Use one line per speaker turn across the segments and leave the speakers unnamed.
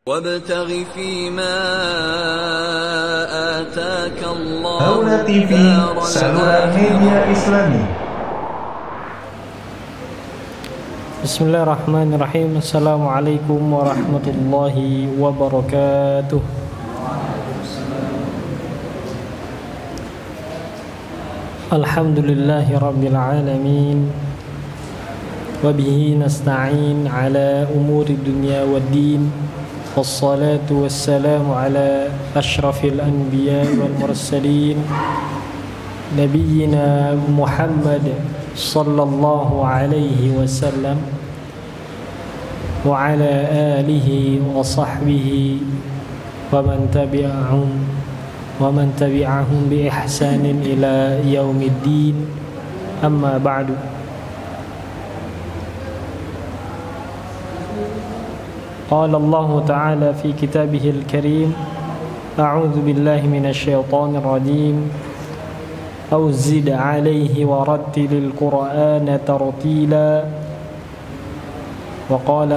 وابتغ فيما آتاك الله
Aula TV, saluran media Islami.
Bismillahirrahmanirrahim. Assalamualaikum warahmatullahi wabarakatuh. Alhamdulillahi rabbil alamin. Wabihi nasta'in ala umuri dunya waddin. Wassalatu wassalamu ala ashrafil anbiya wal mursalin Nabiyyina Muhammad sallallahu alaihi wasallam wa ala alihi wa sahbihi wa man tabi'ahum bi ihsanin ila yaumiddin. Amma ba'du. قال الله تعالى في كتابه الكريم: أعوذ بالله من الشيطان الرجيم أو زد عليه ورتل القرآن ترتيلا. وقال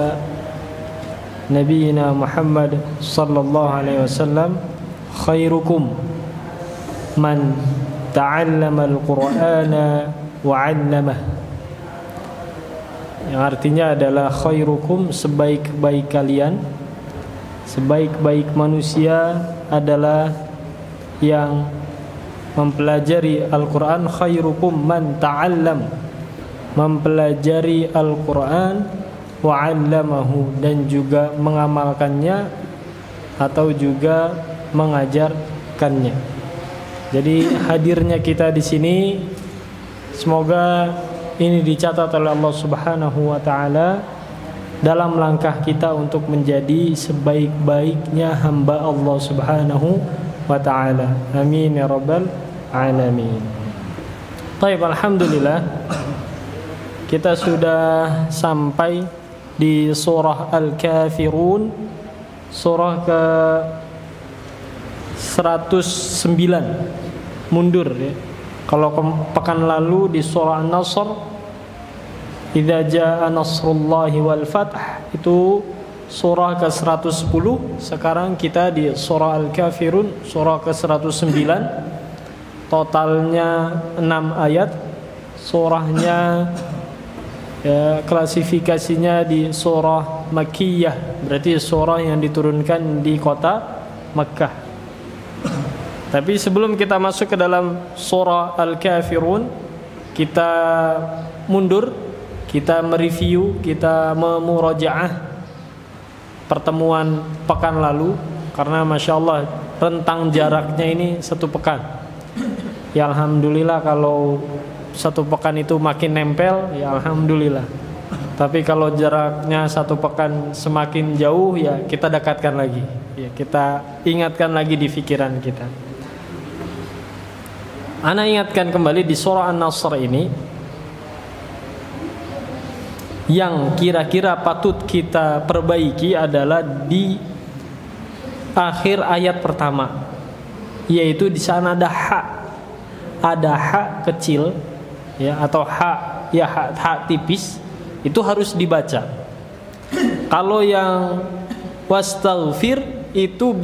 نبينا محمد صلى الله عليه وسلم: خيركم من تعلم القرآن وعلمه. Yang artinya adalah khairukum, sebaik-baik kalian, sebaik-baik manusia adalah yang mempelajari Al-Quran. Khairukum man ta'allam, mempelajari Al-Quran, wa 'allamahu, dan juga mengamalkannya atau juga mengajarkannya. Jadi hadirnya kita di sini, semoga ini dicatat oleh Allah Subhanahu wa taala dalam langkah kita untuk menjadi sebaik-baiknya hamba Allah Subhanahu wa taala. Amin ya rabbal alamin. Baik, alhamdulillah kita sudah sampai di surah Al-Kafirun, surah ke 109, mundur ya. Kalau pekan lalu di surah An-Nasr, idza jaa nasrullahi wal fath, itu surah ke-110. Sekarang kita di surah Al-Kafirun, surah ke-109. Totalnya 6 ayat. Surahnya klasifikasinya di surah Makkiyah, berarti surah yang diturunkan di kota Makkah. Tapi sebelum kita masuk ke dalam surah Al-Kafirun, kita mundur, kita mereview, kita memurajaah pertemuan pekan lalu, karena Masya Allah rentang jaraknya ini 1 pekan. Ya alhamdulillah kalau 1 pekan itu makin nempel, ya alhamdulillah. Tapi kalau jaraknya 1 pekan semakin jauh, ya kita dekatkan lagi, ya kita ingatkan lagi di pikiran kita. Ana ingatkan kembali di surah An-Nasr ini, yang kira-kira patut kita perbaiki adalah di akhir ayat pertama, yaitu di sana ada hak kecil, ya, atau hak tipis, itu harus dibaca. Kalau yang wastaghfir itu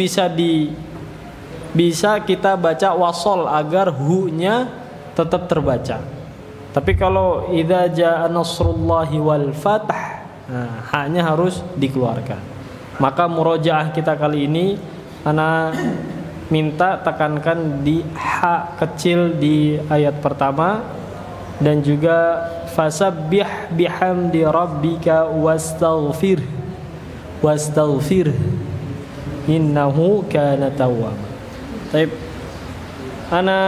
bisa kita baca wasol agar hu-nya tetap terbaca. Tapi kalau idza jaa nasrullahi wal fath, ha-nya harus dikeluarkan. Maka murojaah kita kali ini ana minta tekankan di ha kecil di ayat pertama, dan juga fasabbih bihamdi rabbika wastaghfir innahu kana tawwaba. Baik, ana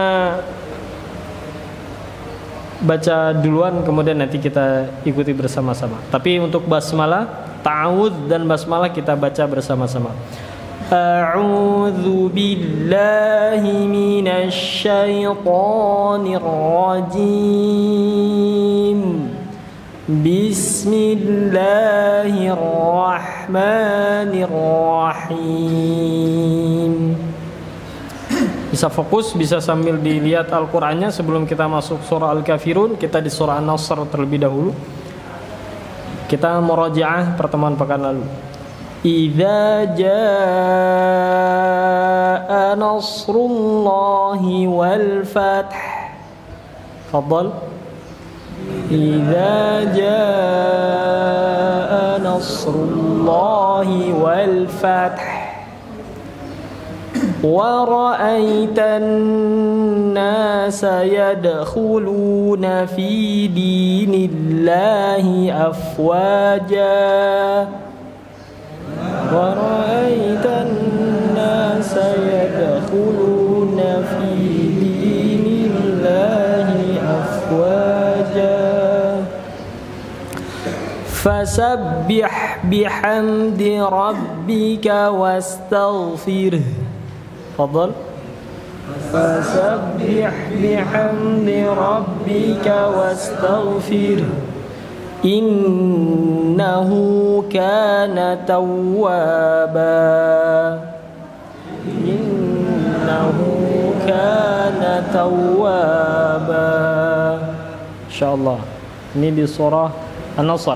baca duluan, kemudian nanti kita ikuti bersama-sama. Tapi untuk basmalah, ta'awudz dan basmalah kita baca bersama-sama. A'udzu billahi minasy syaithanir rajim. Bismillahirrahmanirrahim. Bisa fokus, bisa sambil dilihat Al-Qur'annya sebelum kita masuk surah Al-Kafirun. Kita di surah An-Nasr terlebih dahulu. Kita murajaah pertemuan pekan lalu. Idza jaa nasrullahi wal fath. Fadhal. Idza jaa nasrullahi wal fath. Wa ra'aitan nasa yadkhuluna fi dinillahi afwaja. Wa ra'aitan nasa yadkhuluna fi dinillahi afwaja. Fasabbih bihamdi rabbika wastaghfirh. Fadhal. Fasabbih bihamdi rabbika wastaghfir. Innahu kana tawwaba. Innahu kana tawwaba. Insyaallah. Ini di surah An-Nasr.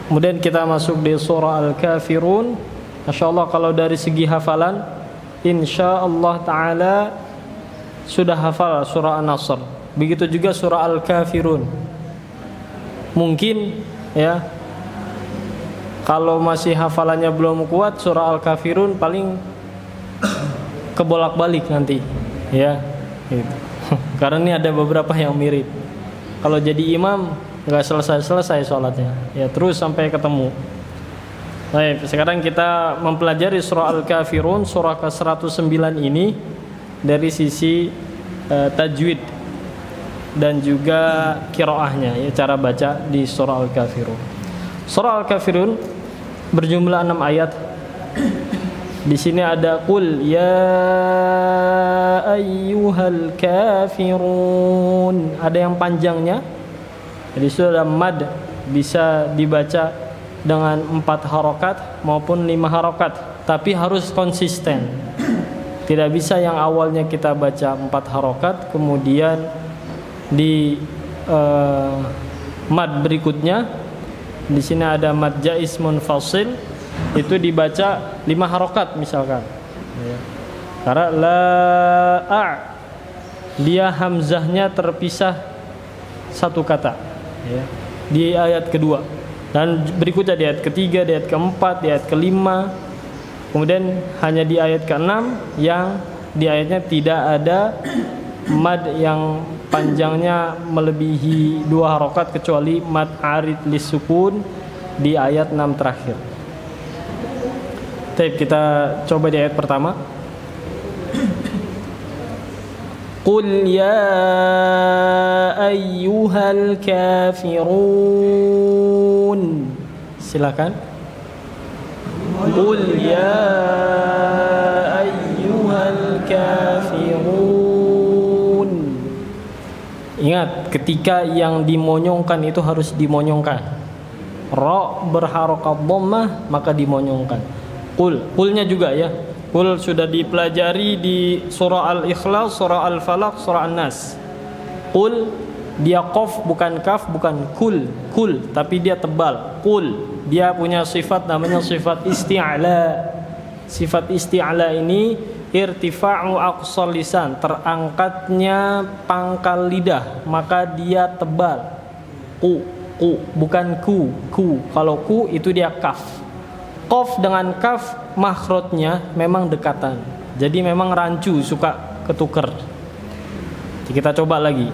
Kemudian kita masuk di surah Al-Kafirun. Masyaallah, kalau dari segi hafalan insyaallah ta'ala sudah hafal surah An-Nasr. Begitu juga surah Al-Kafirun. Mungkin ya, kalau masih hafalannya belum kuat, surah Al-Kafirun paling kebolak-balik nanti ya gitu. Karena ini ada beberapa yang mirip. Kalau jadi imam nggak selesai sholatnya ya, terus sampai ketemu. Baik, sekarang kita mempelajari surah Al-Kafirun, surah ke-109 ini dari sisi tajwid dan juga qiraahnya, ya, cara baca di surah Al-Kafirun. Surah Al-Kafirun berjumlah 6 ayat. Di sini ada qul ya ayyuhal kafirun. Ada yang panjangnya. Jadi sudah mad, bisa dibaca dengan 4 harokat maupun 5 harokat, tapi harus konsisten. Tidak bisa yang awalnya kita baca 4 harokat, kemudian di mad berikutnya, di sini ada mad jaiz munfasil, itu dibaca 5 harokat misalkan. Karena la dia hamzahnya terpisah satu kata ya, di ayat kedua. Dan berikutnya di ayat ketiga, di ayat keempat, di ayat kelima. Kemudian hanya di ayat keenam yang di ayatnya tidak ada mad yang panjangnya melebihi 2 harokat, kecuali mad arid lisukun di ayat 6 terakhir. Baik, kita coba di ayat pertama. Qul ya ayyuhal kafirun. Silakan. Qul ya ayyuhal kafirun. Ingat, ketika yang dimonyongkan itu harus dimonyongkan. Ra berharokat dhammah maka dimonyongkan. Qul, qulnya juga ya. Qul sudah dipelajari di surah Al-Ikhlas, surah Al-Falaq, surah An-Nas. Qul, dia qaf bukan kaf, bukan kul, kul, tapi dia tebal. Qul, dia punya sifat namanya sifat isti'la. Sifat isti'la ini irtifa'u aqsal lisan, terangkatnya pangkal lidah, maka dia tebal. Ku, bukan ku. Kalau ku itu dia kaf. Qaf dengan kaf makhrajnya memang dekatan. Jadi memang rancu, suka ketuker. Jadi kita coba lagi.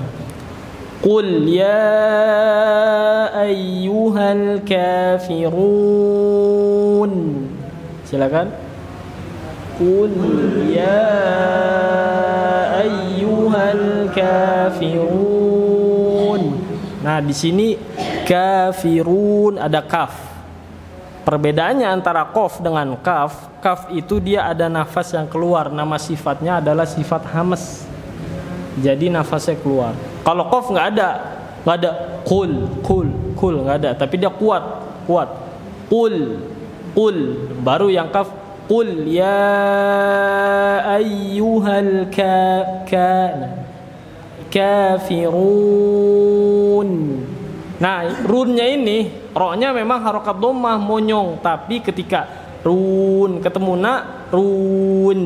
Qul ya ayyuhal kafirun. Silakan. Qul ya ayyuhal kafirun. Nah, di sini kafirun ada kaf. Perbedaannya antara qaf dengan kaf, kaf itu dia ada nafas yang keluar, nama sifatnya adalah sifat hamas. Jadi nafasnya keluar. Kalau qaf nggak ada qul, nggak ada, tapi dia kuat. Qul, baru yang kaf qul ya ayyuhal kafirun. Nah, runnya ini, roknya memang harokat dhammah monyong, tapi ketika run ketemu na, run.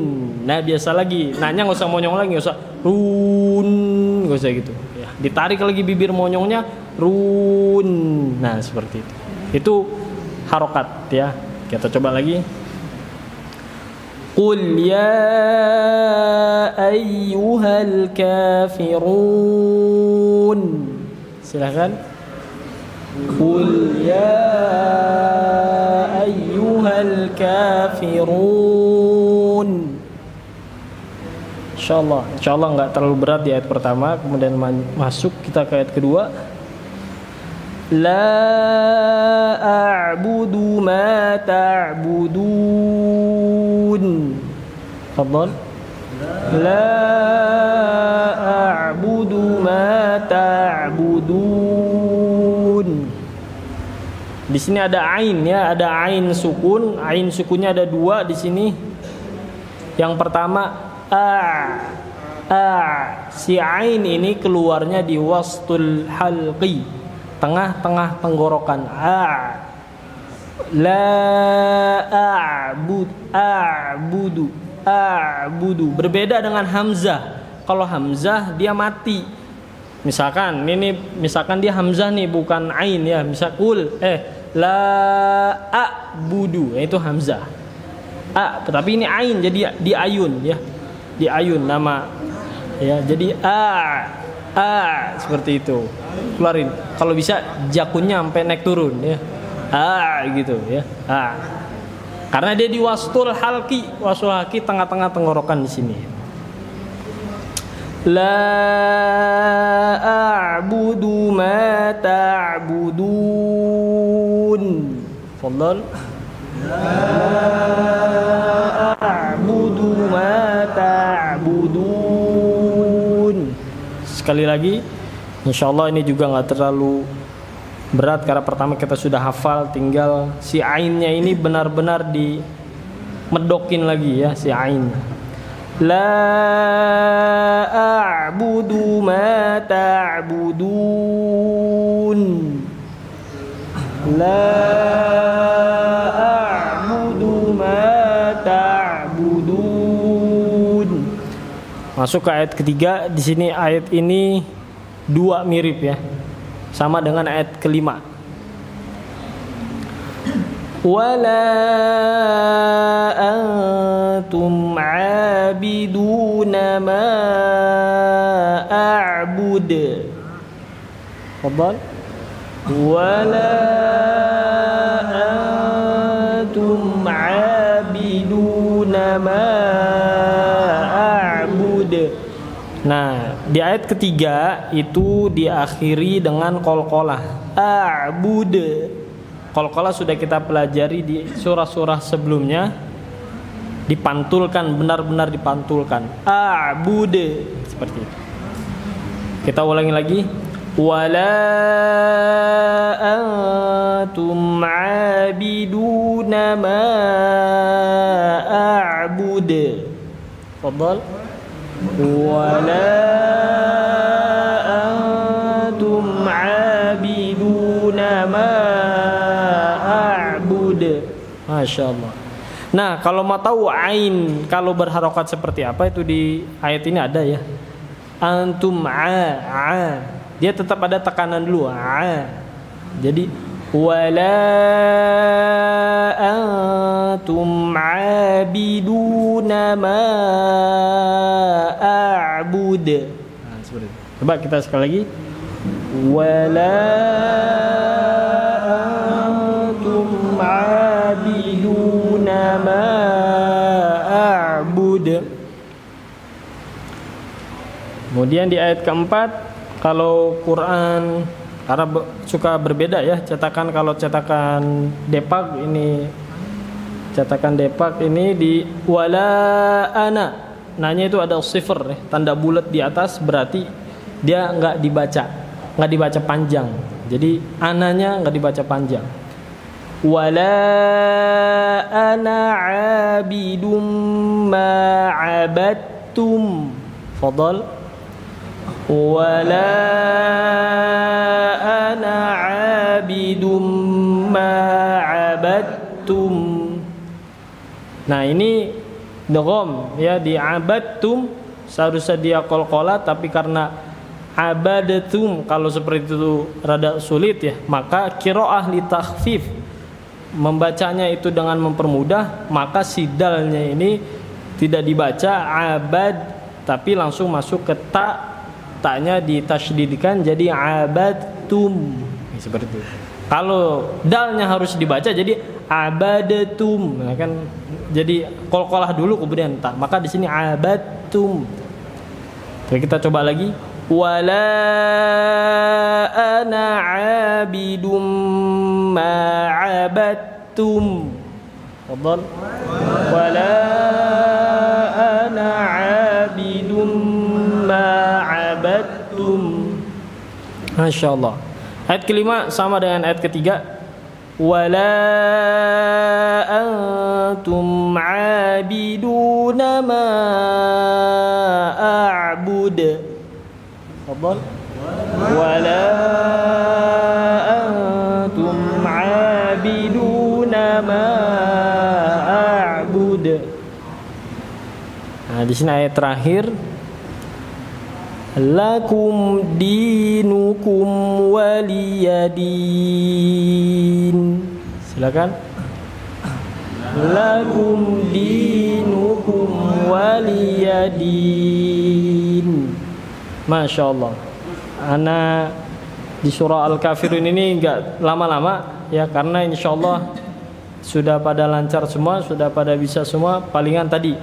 Nah, biasa lagi. Nanya nggak usah monyong lagi, nggak usah run, nggak usah gitu. Ya, ditarik lagi bibir monyongnya, run. Nah, seperti itu. Itu harokat ya. Kita coba lagi. Qul ya ayyuhal kafirun. Silakan. Qul ya ayyuhal kafirun. Insyaallah enggak terlalu berat di ayat pertama, kemudian masuk kita ke ayat kedua. La a'budu ma ta'budun. Tafadhal. La a'budu ma ta'budun. Di sini ada ain ya, ada ain sukun. Ain sukunnya ada dua di sini. Yang pertama si ain ini keluarnya di wastul halqi, tengah-tengah tenggorokan. La a'budu. Berbeda dengan hamzah. Kalau hamzah dia mati. Misalkan dia hamzah nih, bukan ain ya. Misal la a'budu, itu hamzah. Tapi ini ain, jadi di ayun ya. Di ayun nama ya. Jadi seperti itu. Keluarin. Kalau bisa jakunnya sampai naik turun ya. Gitu ya. Karena dia di wastul halqi tengah-tengah tenggorokan di sini. La a'budu ma ta'budun. Fadhal. La a'budu ma ta'budun. Sekali lagi, insyaallah ini juga nggak terlalu berat karena pertama kita sudah hafal, tinggal si ainnya ini benar-benar dimedokin lagi ya, si ain. La a'budu ma ta'budun. La a'budu ma ta'budun. Masuk ke ayat ketiga. Di sini ayat ini dua mirip ya, sama dengan ayat kelima. Wala antum abiduna ma a'bud. Fadhal. Wala antum abiduna ma a'bud. Nah, di ayat ketiga itu diakhiri dengan qalqalah. A'bud. Qalqalah sudah kita pelajari di surah-surah sebelumnya. Dipantulkan, benar-benar dipantulkan. A'bud. Seperti itu. Kita ulangi lagi. Wala antum abiduna ma a'bud. Fadhal. Wala antum abiduna ma a'bud. Masya Allah. Nah, kalau mau tahu ain kalau berharokat seperti apa, itu di ayat ini ada ya. Antum dia tetap ada tekanan dulu. Jadi wala antum abiduna ma a'bud. Nah, seperti itu. Coba kita sekali lagi. Wala antum abiduna ma a'bud. Kemudian di ayat keempat, kalau Quran karena suka berbeda ya cetakan. Kalau cetakan Depak ini di wala ana, nanya itu ada sifar ya, tanda bulat di atas, berarti dia nggak dibaca panjang. Jadi ananya nggak dibaca panjang. Wala ana abidum ma abattum. Fadhal. Wala ana 'abidum ma 'abadtum. Nah, ini idgham ya, di abadtum seharusnya dia qalqalah, tapi karena abadatum kalau seperti itu rada sulit ya, maka qiraah li takhfif, membacanya itu dengan mempermudah, maka sidalnya ini tidak dibaca abad tapi langsung masuk ke ta, taknya ditasydidkan jadi abadtum seperti itu. Kalau dalnya harus dibaca jadi abadatum, nah kan jadi qalqalah dulu kemudian ta, maka di sini abadtum. Oke, kita coba lagi. Wala ana 'abidum ma 'abadtum. Fadhal. Wala ana 'abidum ma 'abadtum. Masyaallah. Ayat kelima sama dengan ayat ketiga. Wala antum 'abiduna ma a'bud. Fadhal. Wala antum 'abiduna ma a'bud. Nah, di sini ayat terakhir. Lakum dinukum waliyadin. Silakan. Lakum dinukum waliyadin. Masya Allah. Ana di surah Al-Kafirun ini enggak lama-lama ya, karena insya Allah sudah pada lancar semua, sudah pada bisa semua. Palingan tadi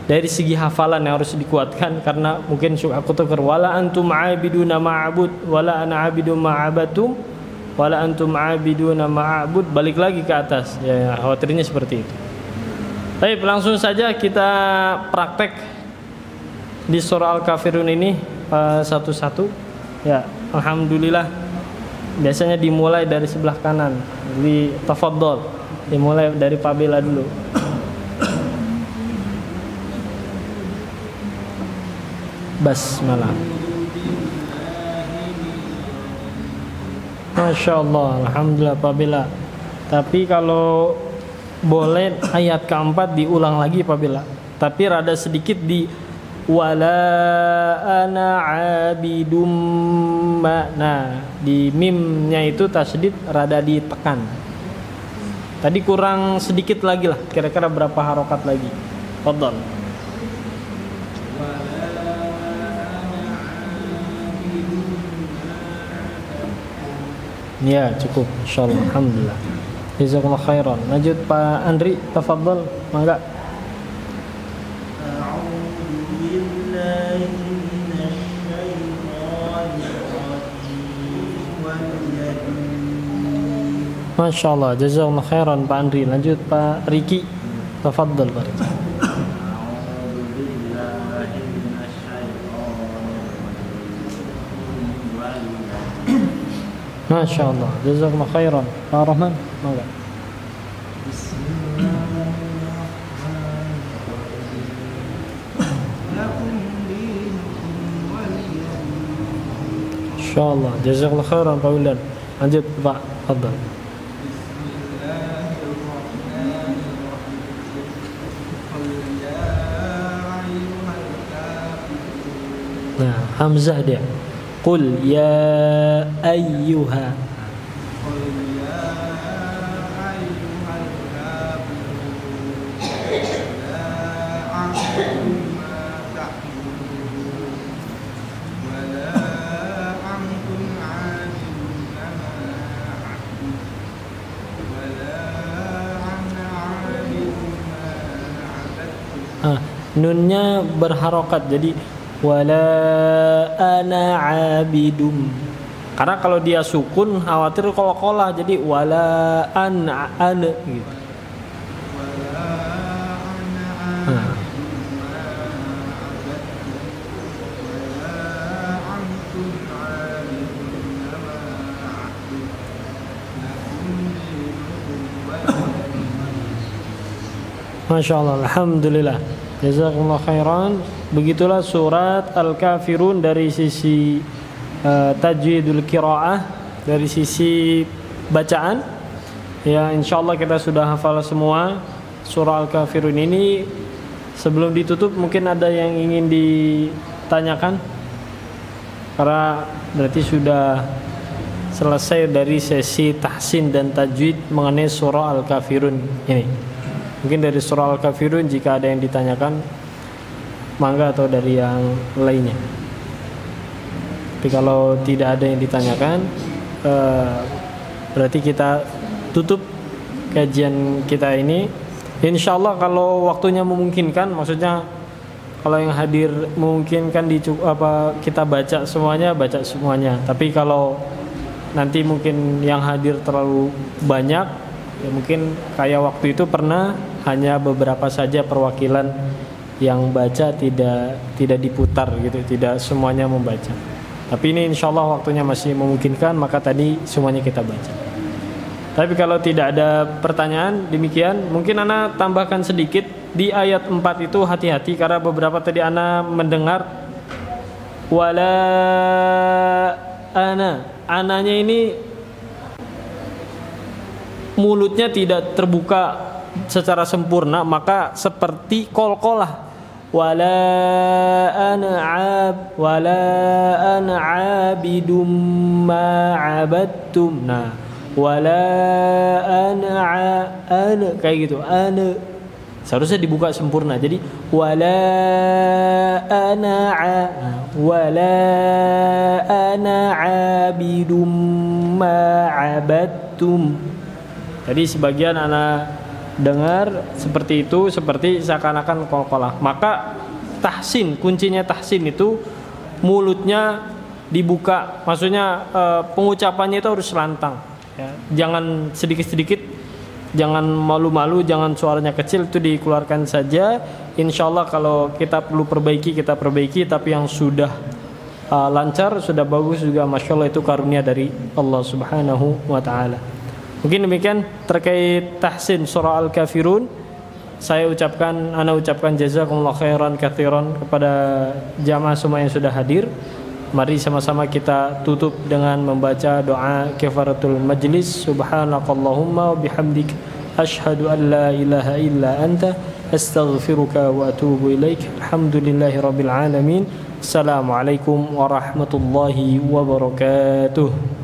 dari segi hafalan yang harus dikuatkan, karena mungkin aku tuker wala antum aabiduna ma'abud wala ana aabidu ma'abatum wala antum aabiduna ma'abud, balik lagi ke atas ya, khawatirnya seperti itu. Baik, langsung saja kita praktek di surah Al-Kafirun ini satu-satu ya. Alhamdulillah, biasanya dimulai dari sebelah kanan, di tafadhol, dimulai dari Pak Bella dulu. Basmalah. Masya Allah, alhamdulillah Pak Bella. Tapi kalau boleh ayat keempat diulang lagi Pak Bella, tapi rada sedikit di wala ana abidum ma. Nah, di mimnya itu tasydid rada ditekan. Tadi kurang sedikit lagi lah, kira-kira berapa harokat lagi. Fadhal. Ya, cukup insyaallah. Alhamdulillah. Jazakallahu khairan. Lanjut Pak Andri, tafadhal, mangga. Masya Allah, jazakallahu khairan Pak Andri. Lanjut Pak Riki, tafadhal Pak Riki. Masya Allah, jazakallahu khairan Pak Rahman, mangga. Masya Allah, jazakallahu khairan Pak Wildan. Lanjut Pak, tafadhal. Nah, hamzah dia. Qul ya ayyuha. Nunnya berharokat, jadi wala ana abidum. Karena kalau dia sukun khawatir qalqalah, jadi wala ana gitu. Masya Allah, alhamdulillah, jazakumullah khairan. Begitulah surat Al-Kafirun dari sisi tajwidul qiraah. dari sisi bacaan, ya insyaallah kita sudah hafal semua surah Al-Kafirun ini. Sebelum ditutup mungkin ada yang ingin ditanyakan, karena berarti sudah selesai dari sesi tahsin dan tajwid mengenai surah Al-Kafirun ini. Mungkin dari surah Al-Kafirun jika ada yang ditanyakan, mangga, atau dari yang lainnya. Tapi kalau tidak ada yang ditanyakan, berarti kita tutup kajian kita ini. Insyaallah kalau waktunya memungkinkan, maksudnya kalau yang hadir memungkinkan kita baca semuanya. Tapi kalau nanti mungkin yang hadir terlalu banyak, ya mungkin kayak waktu itu pernah hanya beberapa saja perwakilan yang baca, tidak diputar gitu, tidak semuanya membaca. Tapi ini insyaallah waktunya masih memungkinkan, maka tadi semuanya kita baca. Tapi kalau tidak ada pertanyaan, demikian. Mungkin ana tambahkan sedikit di ayat 4 itu, hati-hati karena beberapa tadi ana mendengar wala ananya ini mulutnya tidak terbuka secara sempurna, maka seperti qalqalah. Wala ana abidum ma abadtum. Nah, wala ana kayak gitu. Ana seharusnya dibuka sempurna. Jadi wala ana abidum ma abadtum. Jadi sebagian anak dengar seperti itu, seperti seakan-akan qalqalah. Maka tahsin, kuncinya tahsin itu mulutnya dibuka, maksudnya pengucapannya itu harus lantang, ya. Jangan sedikit-sedikit, jangan malu-malu, jangan suaranya kecil, itu dikeluarkan saja. Insyaallah kalau kita perlu perbaiki, kita perbaiki. Tapi yang sudah lancar, sudah bagus juga, masya Allah, itu karunia dari Allah Subhanahu wa ta'ala. Mungkin demikian terkait tahsin surah Al-Kafirun. Ana ucapkan jazakumullah khairan katsiran kepada jamaah semua yang sudah hadir. Mari sama-sama kita tutup dengan membaca doa kifaratul majlis. Subhanakallahumma wa bihamdik, asyhadu an la ilaha illa anta, astaghfiruka wa atubu ilaik. Alhamdulillahirabbil alamin. Assalamualaikum warahmatullahi wabarakatuh.